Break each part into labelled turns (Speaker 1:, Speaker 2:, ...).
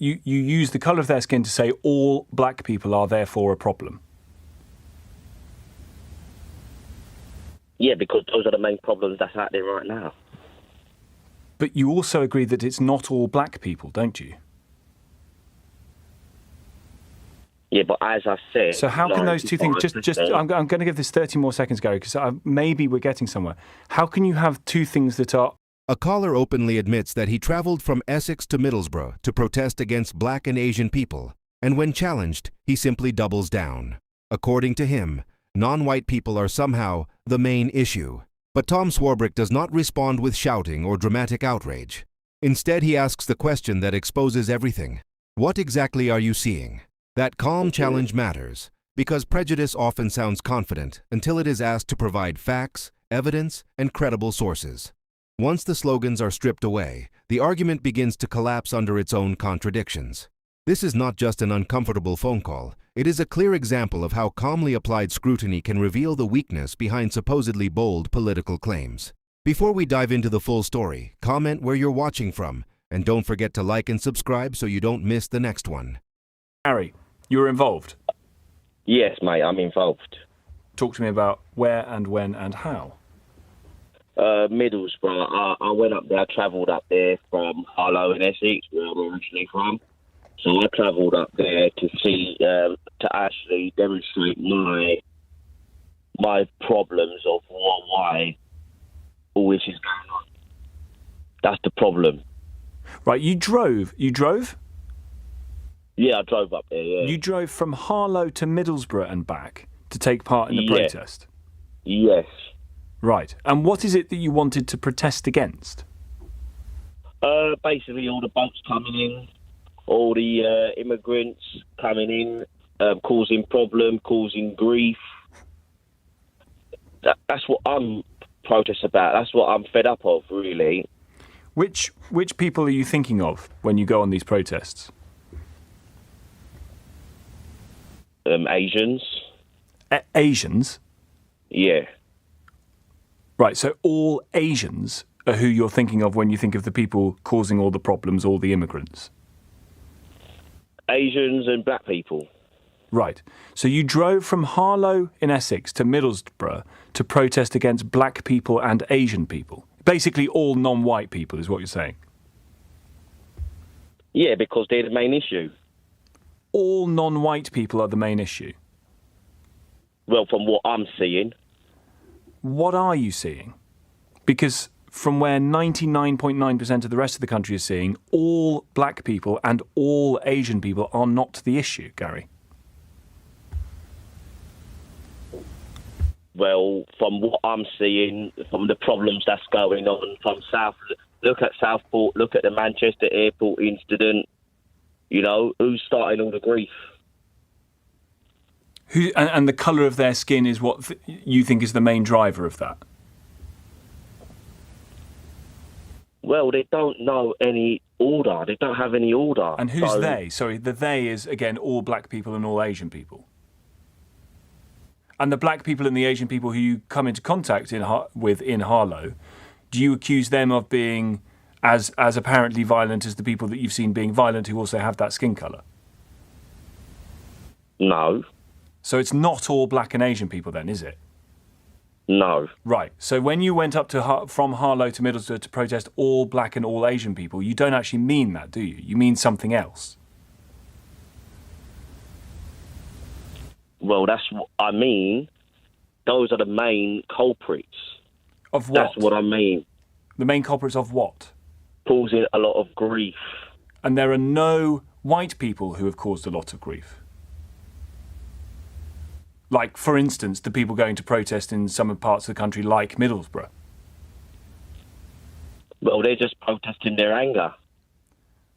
Speaker 1: You use the colour of their skin to say all black people are therefore a problem.
Speaker 2: Yeah, because those are the main problems that's out there right now.
Speaker 1: But you also agree that it's not all black people, don't you?
Speaker 2: Yeah, but as I said...
Speaker 1: So how can those two things... I'm going to give this 30 more seconds, Gary, because maybe we're getting somewhere. How can you have two things that are...
Speaker 3: A caller openly admits that he traveled from Essex to Middlesbrough to protest against black and Asian people, and when challenged, he simply doubles down. According to him, non-white people are somehow the main issue. But Tom Swarbrick does not respond with shouting or dramatic outrage. Instead, he asks the question that exposes everything. What exactly are you seeing? That calm challenge matters, because prejudice often sounds confident until it is asked to provide facts, evidence, and credible sources. Once the slogans are stripped away, the argument begins to collapse under its own contradictions. This is not just an uncomfortable phone call. It is a clear example of how calmly applied scrutiny can reveal the weakness behind supposedly bold political claims. Before we dive into the full story, comment where you're watching from, and don't forget to like and subscribe so you don't miss the next one.
Speaker 1: Harry, you were involved?
Speaker 2: Yes, mate, I'm involved.
Speaker 1: Talk to me about where and when and how.
Speaker 2: Middlesbrough. I went up there, I travelled up there from Harlow in Essex, where I'm originally from. So I travelled up there to see, to actually demonstrate my problems of why all this is going on. That's the problem.
Speaker 1: Right, you drove?
Speaker 2: Yeah, I drove up there, yeah.
Speaker 1: You drove from Harlow to Middlesbrough and back to take part in the protest?
Speaker 2: Yes.
Speaker 1: Right, and what is it that you wanted to protest against?
Speaker 2: Basically all the boats coming in, all the immigrants coming in, causing problem, causing grief. That's what I'm protesting about. That's what I'm fed up of, really.
Speaker 1: Which people are you thinking of when you go on these protests?
Speaker 2: Asians.
Speaker 1: Asians?
Speaker 2: Yeah.
Speaker 1: Right, so all Asians are who you're thinking of when you think of the people causing all the problems, all the immigrants?
Speaker 2: Asians and black people.
Speaker 1: Right. So you drove from Harlow in Essex to Middlesbrough to protest against black people and Asian people. Basically all non-white people is what you're saying.
Speaker 2: Yeah, because they're the main issue.
Speaker 1: All non-white people are the main issue?
Speaker 2: Well, from what I'm seeing.
Speaker 1: What are you seeing? Because from where 99.9% of the rest of the country is seeing, all black people and all Asian people are not the issue, Gary.
Speaker 2: Well, from what I'm seeing, from the problems that's going on from South, look at Southport, look at the Manchester airport incident. You know, who's starting all the grief?
Speaker 1: And the colour of their skin is what you think is the main driver of that?
Speaker 2: Well, they don't know any order. They don't have any order.
Speaker 1: And who's they? Sorry, the they is, again, all black people and all Asian people. And the black people and the Asian people who you come into contact with in Harlow, do you accuse them of being as apparently violent as the people that you've seen being violent who also have that skin colour?
Speaker 2: No.
Speaker 1: So it's not all black and Asian people then, is it?
Speaker 2: No.
Speaker 1: Right. So when you went up from Harlow to Middlesbrough to protest all black and all Asian people, you don't actually mean that, do you? You mean something else.
Speaker 2: Well, that's what I mean. Those are the main culprits.
Speaker 1: Of what?
Speaker 2: That's what I mean.
Speaker 1: The main culprits of what?
Speaker 2: Causing a lot of grief.
Speaker 1: And there are no white people who have caused a lot of grief? Like, for instance, the people going to protest in some parts of the country like Middlesbrough?
Speaker 2: Well, they're just protesting their anger.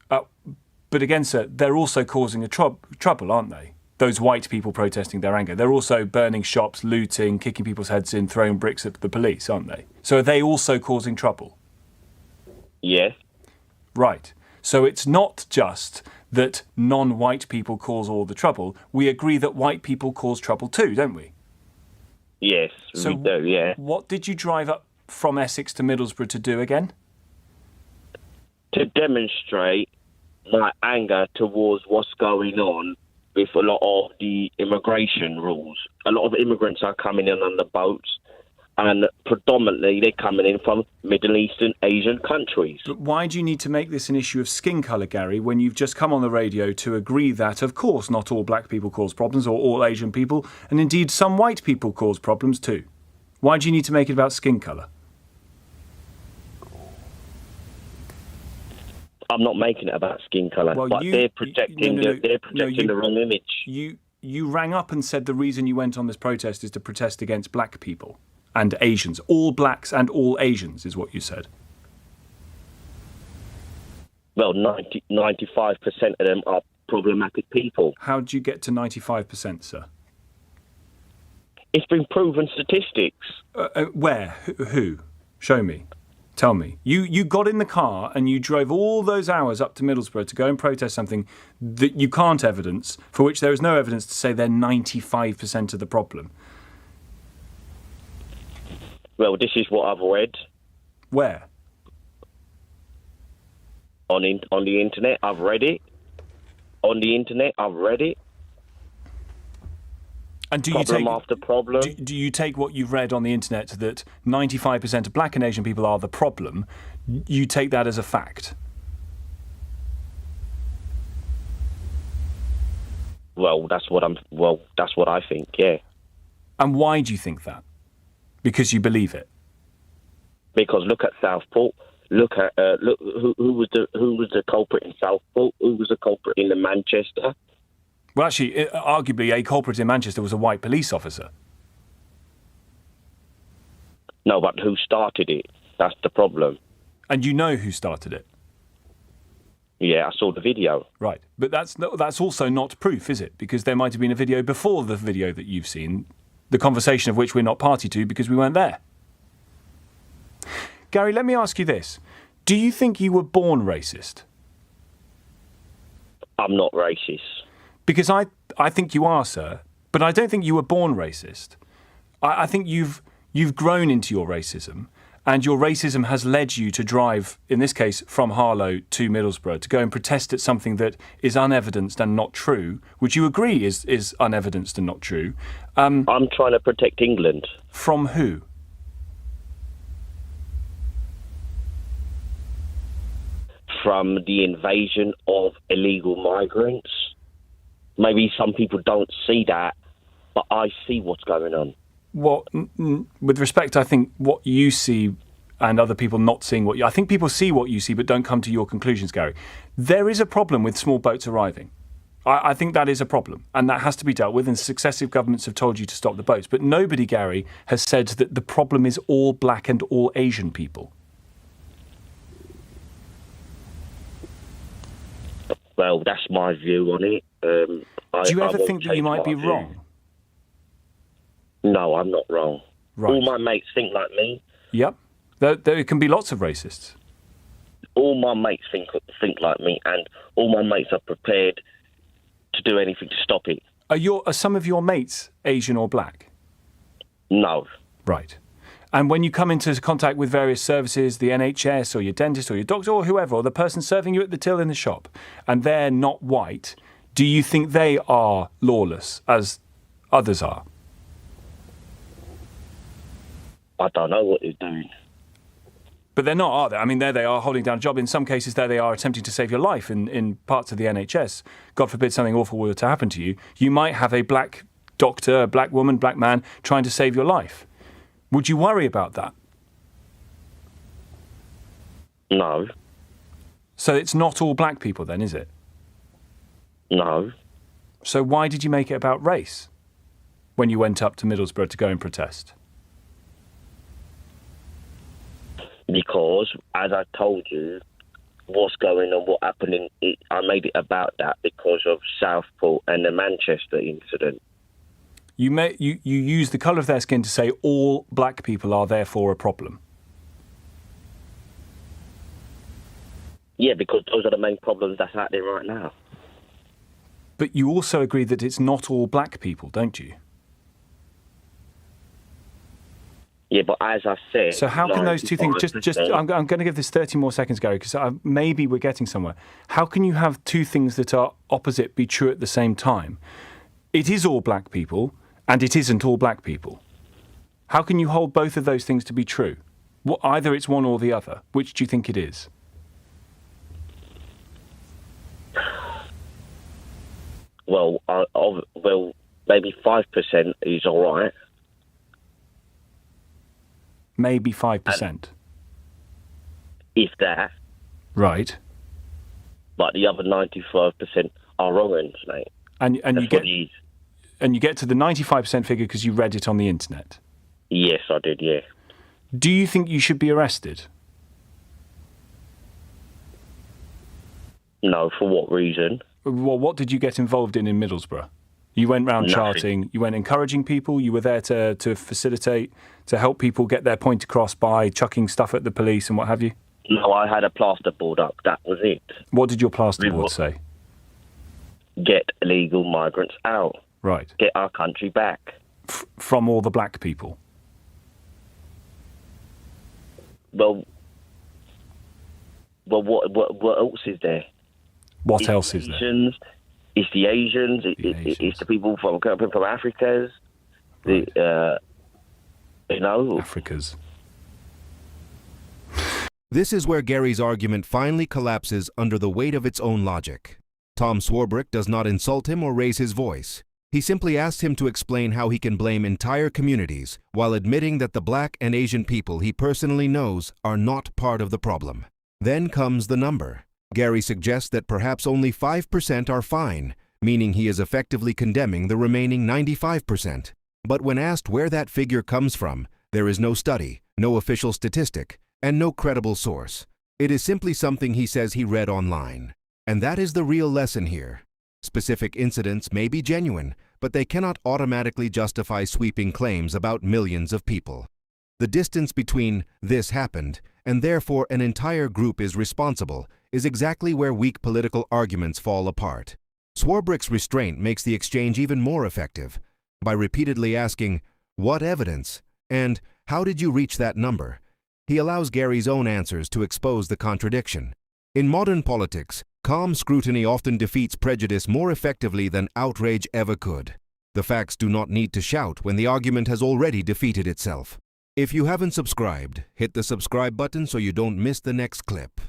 Speaker 1: But again, sir, they're also causing a trouble, aren't they? Those white people protesting their anger. They're also burning shops, looting, kicking people's heads in, throwing bricks at the police, aren't they? So are they also causing trouble?
Speaker 2: Yeah.
Speaker 1: Right. So it's not just that non-white people cause all the trouble. We agree that white people cause trouble too, don't we?
Speaker 2: Yes,
Speaker 1: so
Speaker 2: we do, yeah.
Speaker 1: What did you drive up from Essex to Middlesbrough to do again?
Speaker 2: To demonstrate my anger towards what's going on with a lot of the immigration rules. A lot of immigrants are coming in on the boats, and predominantly they're coming in from Middle Eastern Asian countries.
Speaker 1: But why do you need to make this an issue of skin colour, Gary, when you've just come on the radio to agree that, of course, not all black people cause problems, or all Asian people, and indeed some white people cause problems too? Why do you need to make it about skin colour?
Speaker 2: I'm not making it about skin colour, but they're projecting the wrong image.
Speaker 1: You rang up and said the reason you went on this protest is to protest against black people and Asians. All blacks and all Asians is what you said.
Speaker 2: Well, 95% of them are problematic people.
Speaker 1: How did you get to 95%, sir?
Speaker 2: It's been proven statistics.
Speaker 1: Where? Who? Show me. Tell me. You got in the car and you drove all those hours up to Middlesbrough to go and protest something that you can't evidence, for which there is no evidence to say they're 95% of the problem.
Speaker 2: Well, this is what I've read.
Speaker 1: Where?
Speaker 2: On the internet, I've read it. On the internet, I've read it.
Speaker 1: And do you take what you've read on the internet that 95% of black and Asian people are the problem? You take that as a fact?
Speaker 2: Well, that's what I think. Yeah.
Speaker 1: And why do you think that? Because you believe it.
Speaker 2: Because look at Southport. Look who was the culprit in Southport? Who was the culprit in Manchester?
Speaker 1: Well, actually, arguably, a culprit in Manchester was a white police officer.
Speaker 2: No, but who started it? That's the problem.
Speaker 1: And you know who started it?
Speaker 2: Yeah, I saw the video.
Speaker 1: Right, but that's also not proof, is it? Because there might have been a video before the video that you've seen, the conversation of which we're not party to because we weren't there. Gary, let me ask you this. Do you think you were born racist?
Speaker 2: I'm not racist.
Speaker 1: Because I think you are, sir, but I don't think you were born racist. I think you've grown into your racism, and your racism has led you to drive, in this case, from Harlow to Middlesbrough, to go and protest at something that is unevidenced and not true, which you agree is unevidenced and not true.
Speaker 2: I'm trying to protect England.
Speaker 1: From who?
Speaker 2: From the invasion of illegal migrants. Maybe some people don't see that, but I see what's going on.
Speaker 1: Well, with respect, I think what you see and other people not seeing what you... I think people see what you see but don't come to your conclusions, Gary. There is a problem with small boats arriving. I think that is a problem, and that has to be dealt with, and successive governments have told you to stop the boats. But nobody, Gary, has said that the problem is all black and all Asian people.
Speaker 2: Well, that's my view on it.
Speaker 1: Do you ever think that you might be wrong?
Speaker 2: No, I'm not wrong.
Speaker 1: Right.
Speaker 2: All my mates think like me.
Speaker 1: Yep. There can be lots of racists.
Speaker 2: All my mates think like me, and all my mates are prepared to do anything to stop it.
Speaker 1: Are some of your mates Asian or black?
Speaker 2: No.
Speaker 1: Right. And when you come into contact with various services, the NHS or your dentist or your doctor or whoever, or the person serving you at the till in the shop, and they're not white, do you think they are lawless as others are?
Speaker 2: I don't know what they're doing.
Speaker 1: But they're not, are they? I mean, there they are holding down a job. In some cases, there they are attempting to save your life in parts of the NHS. God forbid something awful were to happen to you. You might have a black doctor, a black woman, black man trying to save your life. Would you worry about that?
Speaker 2: No.
Speaker 1: So it's not all black people then, is it?
Speaker 2: No.
Speaker 1: So why did you make it about race when you went up to Middlesbrough to go and protest?
Speaker 2: Because, as I told you, what's going on, what happened, I made it about that because of Southport and the Manchester incident.
Speaker 1: You use the colour of their skin to say all black people are therefore a problem.
Speaker 2: Yeah, because those are the main problems that's out there right now.
Speaker 1: But you also agree that it's not all black people, don't you?
Speaker 2: Yeah, but as I said...
Speaker 1: So how can those two things... I'm going to give this 30 more seconds, Gary, because maybe we're getting somewhere. How can you have two things that are opposite be true at the same time? It is all black people, and it isn't all black people. How can you hold both of those things to be true? Either it's one or the other. Which do you think it is?
Speaker 2: Well, maybe 5% is all right.
Speaker 1: Maybe 5%.
Speaker 2: If that.
Speaker 1: Right.
Speaker 2: But the other 95% are wrong ones, mate.
Speaker 1: And you get to the 95% figure because you read it on the internet?
Speaker 2: Yes, I did, yeah.
Speaker 1: Do you think you should be arrested?
Speaker 2: No, for what reason?
Speaker 1: Well, what did you get involved in Middlesbrough? You went round charting, you went encouraging people, you were there to facilitate, to help people get their point across by chucking stuff at the police and what have you?
Speaker 2: No, I had a plasterboard up, that was it.
Speaker 1: What did your plasterboard say?
Speaker 2: Get illegal migrants out.
Speaker 1: Right.
Speaker 2: Get our country back.
Speaker 1: From all the black people?
Speaker 2: Well, what else is there?
Speaker 1: What else is there?
Speaker 2: It's the Asians. It's the people from Africas.
Speaker 1: Right.
Speaker 2: Africas.
Speaker 3: This is where Gary's argument finally collapses under the weight of its own logic. Tom Swarbrick does not insult him or raise his voice. He simply asks him to explain how he can blame entire communities while admitting that the black and Asian people he personally knows are not part of the problem. Then comes the number. Gary suggests that perhaps only 5% are fine, meaning he is effectively condemning the remaining 95%. But when asked where that figure comes from, there is no study, no official statistic, and no credible source. It is simply something he says he read online. And that is the real lesson here. Specific incidents may be genuine, but they cannot automatically justify sweeping claims about millions of people. The distance between "this happened" and therefore an entire group is responsible is exactly where weak political arguments fall apart. Swarbrick's restraint makes the exchange even more effective. By repeatedly asking, "What evidence?" and "How did you reach that number?" he allows Gary's own answers to expose the contradiction. In modern politics, calm scrutiny often defeats prejudice more effectively than outrage ever could. The facts do not need to shout when the argument has already defeated itself. If you haven't subscribed, hit the subscribe button so you don't miss the next clip.